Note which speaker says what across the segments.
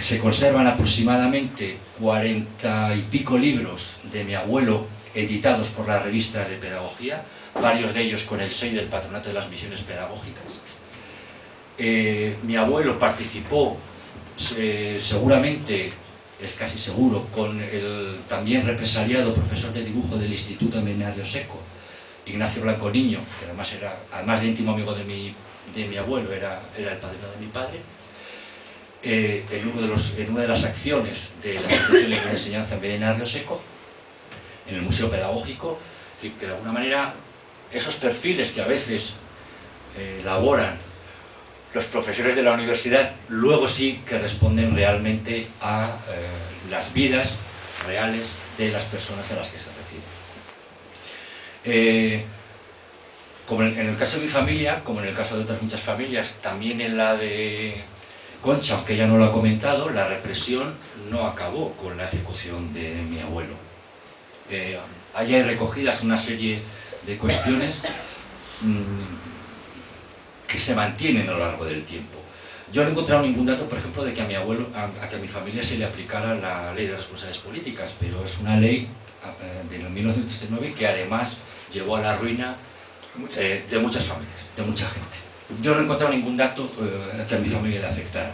Speaker 1: se conservan aproximadamente 40 y pico libros de mi abuelo editados por la revista de pedagogía, varios de ellos con el sello del Patronato de las Misiones Pedagógicas. Mi abuelo participó, seguramente, es casi seguro, con el también represaliado profesor de dibujo del Instituto Menario Seco, Ignacio Blanco Niño, que además de íntimo amigo de mi abuelo, era el padrino de mi padre. En una de las acciones de la institución de enseñanza en Menario Seco, en el Museo Pedagógico, es decir, que de alguna manera esos perfiles que a veces elaboran los profesores de la universidad, luego sí que responden realmente a las vidas reales de las personas a las que se refieren. Como en el caso de mi familia, como en el caso de otras muchas familias, también en la de Concha, aunque ella no lo ha comentado, la represión no acabó con la ejecución de mi abuelo. Ahí hay recogidas una serie de cuestiones que se mantienen a lo largo del tiempo. Yo no he encontrado ningún dato, por ejemplo, de que a mi abuelo, a mi familia se le aplicara la ley de responsabilidades políticas, pero es una ley de 1979 que además llevó a la ruina de muchas familias, de mucha gente. Yo no he encontrado ningún dato que a mi familia le afectara.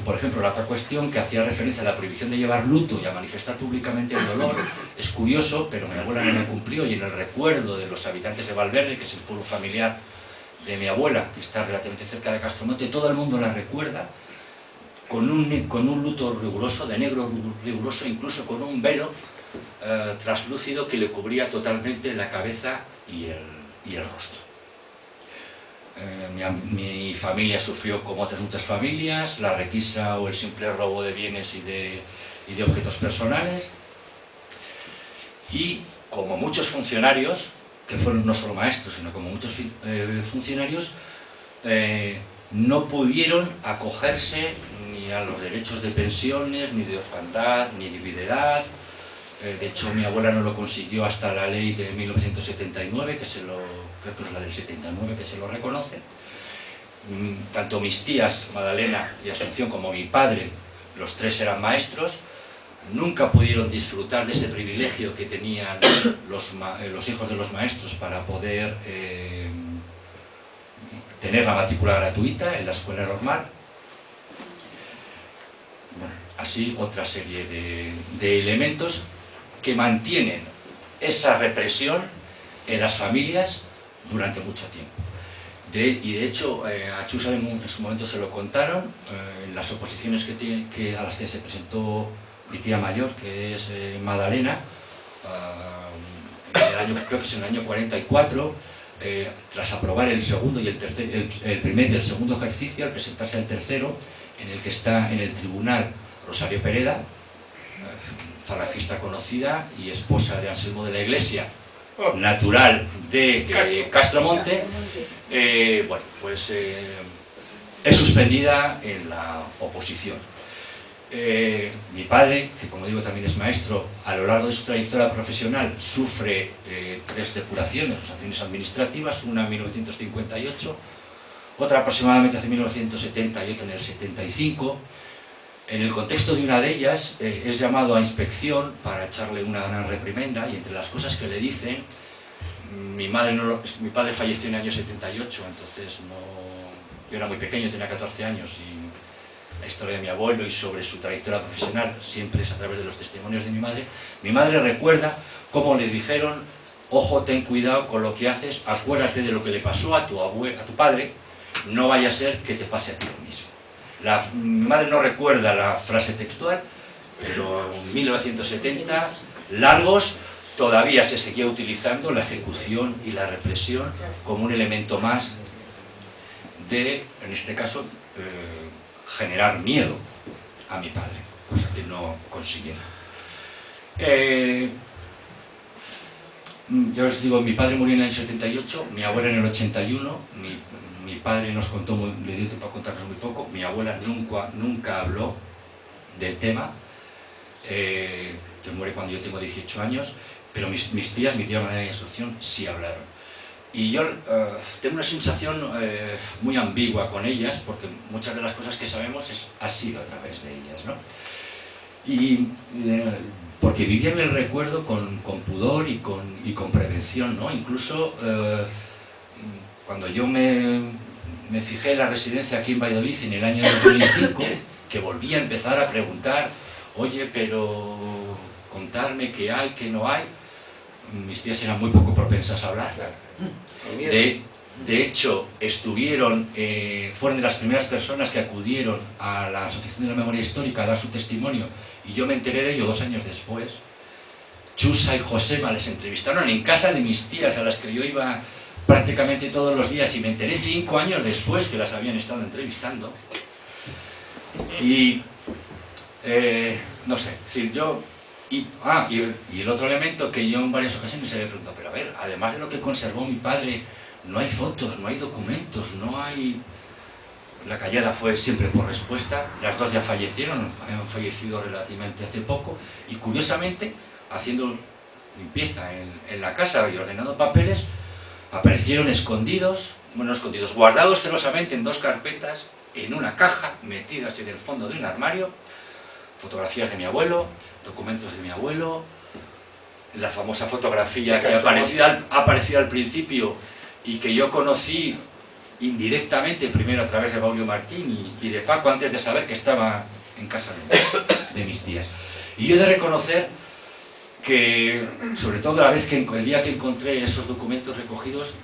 Speaker 1: Por ejemplo, la otra cuestión que hacía referencia a la prohibición de llevar luto y a manifestar públicamente el dolor es curioso, pero mi abuela no lo cumplió, y en el recuerdo de los habitantes de Valverde, que es el pueblo familiar de mi abuela, que está relativamente cerca de Castromonte, todo el mundo la recuerda con un luto riguroso, de negro riguroso, incluso con un velo traslúcido que le cubría totalmente la cabeza y el rostro. Mi familia sufrió, como otras muchas familias, la requisa o el simple robo de bienes y de objetos personales, y como muchos funcionarios, que fueron no solo maestros, sino como muchos funcionarios, no pudieron acogerse ni a los derechos de pensiones, ni de orfandad, ni de viudedad. De hecho, mi abuela no lo consiguió hasta la ley de 1979, creo que es la del 79, que se lo reconoce. Tanto mis tías, Madalena y Asunción, como mi padre, los tres eran maestros, nunca pudieron disfrutar de ese privilegio que tenían los hijos de los maestros para poder tener la matrícula gratuita en la escuela normal. Bueno, así otra serie de elementos que mantienen esa represión en las familias durante mucho tiempo. Y de hecho, a Chusa en su momento se lo contaron, en las oposiciones a las que se presentó mi tía mayor, que es Madalena, creo que es en el año 44, tras aprobar el segundo y el primer y el segundo ejercicio, al presentarse al tercero, en el que está en el tribunal Rosario Pereda, falangista conocida y esposa de Anselmo de la Iglesia, natural de Castromonte, bueno, pues es suspendida en la oposición. Mi padre, que como digo también es maestro, a lo largo de su trayectoria profesional sufre 3 depuraciones o sanciones administrativas, una en 1958, otra aproximadamente hace 1970 y otra en el 75. En el contexto de una de ellas es llamado a inspección para echarle una gran reprimenda, y entre las cosas que le dicen, mi padre falleció en el año 78, entonces yo era muy pequeño, tenía 14 años, y la historia de mi abuelo y sobre su trayectoria profesional siempre es a través de los testimonios de mi madre. Mi madre recuerda cómo le dijeron: ojo, ten cuidado con lo que haces, acuérdate de lo que le pasó a tu padre, no vaya a ser que te pase a ti lo mismo. Mi madre no recuerda la frase textual, pero en 1970, largos, todavía se seguía utilizando la ejecución y la represión como un elemento más de, en este caso, generar miedo a mi padre, cosa que no consiguieron. Yo os digo, mi padre murió en el año 78, mi abuela en el 81, mi padre nos contó, le dio tiempo a contarnos muy poco, mi abuela nunca habló del tema, que muere cuando yo tengo 18 años, pero mis tías, mi tía Madalena y Asunción, sí hablaron. Y yo tengo una sensación muy ambigua con ellas, porque muchas de las cosas que sabemos ha sido a través de ellas, ¿no? Y porque vivían el recuerdo con pudor y con prevención, ¿no? Incluso cuando yo me fijé en la residencia aquí en Valladolid en el año 2005, que volví a empezar a preguntar, oye, pero contarme qué hay, qué no hay, mis tías eran muy poco propensas a hablar. De hecho, fueron de las primeras personas que acudieron a la Asociación de la Memoria Histórica a dar su testimonio, y yo me enteré de ello 2 años después. Chusa y Josema les entrevistaron en casa de mis tías, a las que yo iba prácticamente todos los días, y me enteré 5 años después que las habían estado entrevistando. Y no sé, es decir, yo... Y el otro elemento que yo en varias ocasiones se me preguntado, pero a ver, además de lo que conservó mi padre, no hay fotos, no hay documentos, no hay... La callada fue siempre por respuesta, las 2 ya fallecieron, han fallecido relativamente hace poco, y curiosamente, haciendo limpieza en la casa y ordenando papeles, aparecieron escondidos, guardados celosamente en 2 carpetas, en una caja, metidas en el fondo de un armario, fotografías de mi abuelo, documentos de mi abuelo, la famosa fotografía que ha aparecido al principio y que yo conocí indirectamente, primero a través de Baulio Martín y de Paco, antes de saber que estaba en casa de mis tías. Y yo he de reconocer que, sobre todo el día que encontré esos documentos recogidos,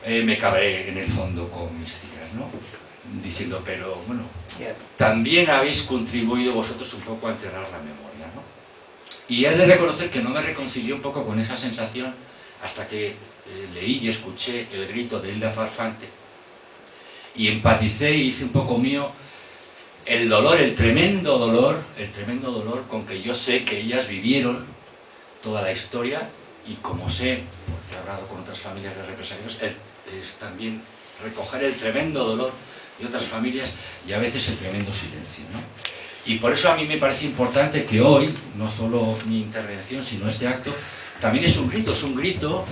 Speaker 1: me cabré en el fondo con mis tías, ¿no? Diciendo, pero bueno, también habéis contribuido vosotros un poco a enterrar la memoria, ¿no? Y he de reconocer que no me reconcilié un poco con esa sensación hasta que leí y escuché el grito de Hilda Farfante y empaticé y hice un poco mío el dolor, el tremendo dolor con que yo sé que ellas vivieron toda la historia, y como sé, porque he hablado con otras familias de represaliados, es también recoger el tremendo dolor de otras familias y a veces el tremendo silencio, ¿no? Y por eso a mí me parece importante que hoy, no solo mi intervención, sino este acto, también es un grito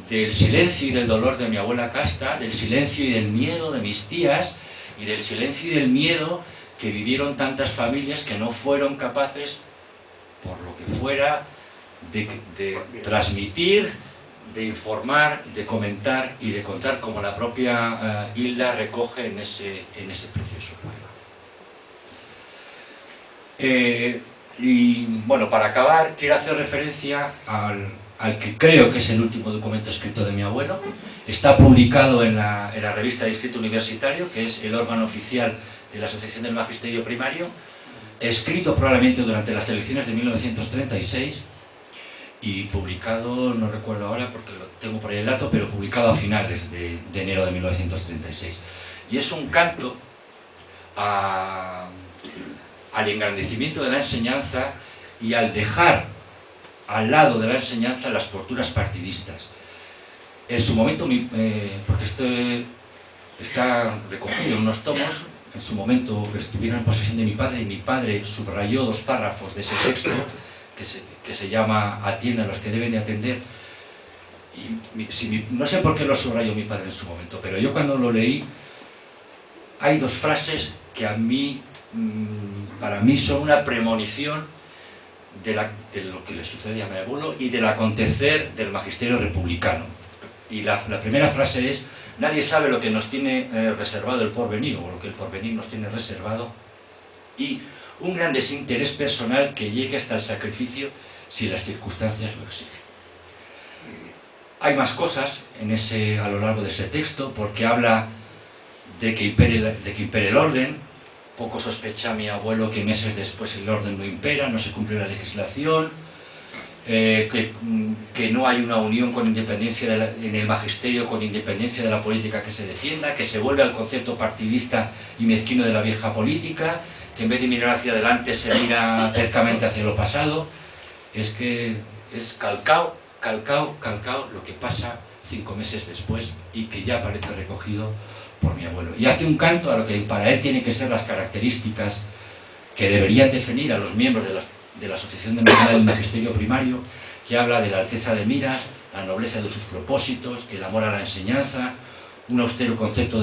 Speaker 1: del silencio y del dolor de mi abuela Casta, del silencio y del miedo de mis tías, y del silencio y del miedo que vivieron tantas familias que no fueron capaces, por lo que fuera, de transmitir, de informar, de comentar y de contar, como la propia Hilda recoge en ese precioso poema. Y bueno, para acabar, quiero hacer referencia al que creo que es el último documento escrito de mi abuelo. Está publicado en la revista Distrito Universitario, que es el órgano oficial de la Asociación del Magisterio Primario, escrito probablemente durante las elecciones de 1936 y publicado, no recuerdo ahora porque lo tengo por ahí el dato, pero publicado a finales de enero de 1936. Y es un canto al engrandecimiento de la enseñanza y al dejar al lado de la enseñanza las posturas partidistas. En su momento, porque esto está recogido en unos tomos, en su momento estuvieron en posesión de mi padre, y mi padre subrayó 2 párrafos de ese texto que se llama "Atienda a los que deben de atender", y no sé por qué lo subrayó mi padre en su momento, pero yo cuando lo leí, hay 2 frases que para mí son una premonición de lo que le sucede a mi abuelo y del acontecer del magisterio republicano. Y la primera frase es: nadie sabe lo que nos tiene reservado el porvenir, o lo que el porvenir nos tiene reservado, y un gran desinterés personal que llegue hasta el sacrificio si las circunstancias lo exigen. Hay más cosas a lo largo de ese texto, porque habla de que impere el orden. Poco sospecha mi abuelo que meses después el orden no impera, no se cumple la legislación, que no hay una unión con independencia en el magisterio, con independencia de la política que se defienda, que se vuelve al concepto partidista y mezquino de la vieja política, que en vez de mirar hacia adelante se mira tercamente hacia lo pasado. Es que es calcao lo que pasa 5 meses después y que ya aparece recogido por mi abuelo. Y hace un canto a lo que para él tienen que ser las características que deberían definir a los miembros de la Asociación de Memoria del Magisterio Primario, que habla de la alteza de miras, la nobleza de sus propósitos, el amor a la enseñanza, un austero concepto de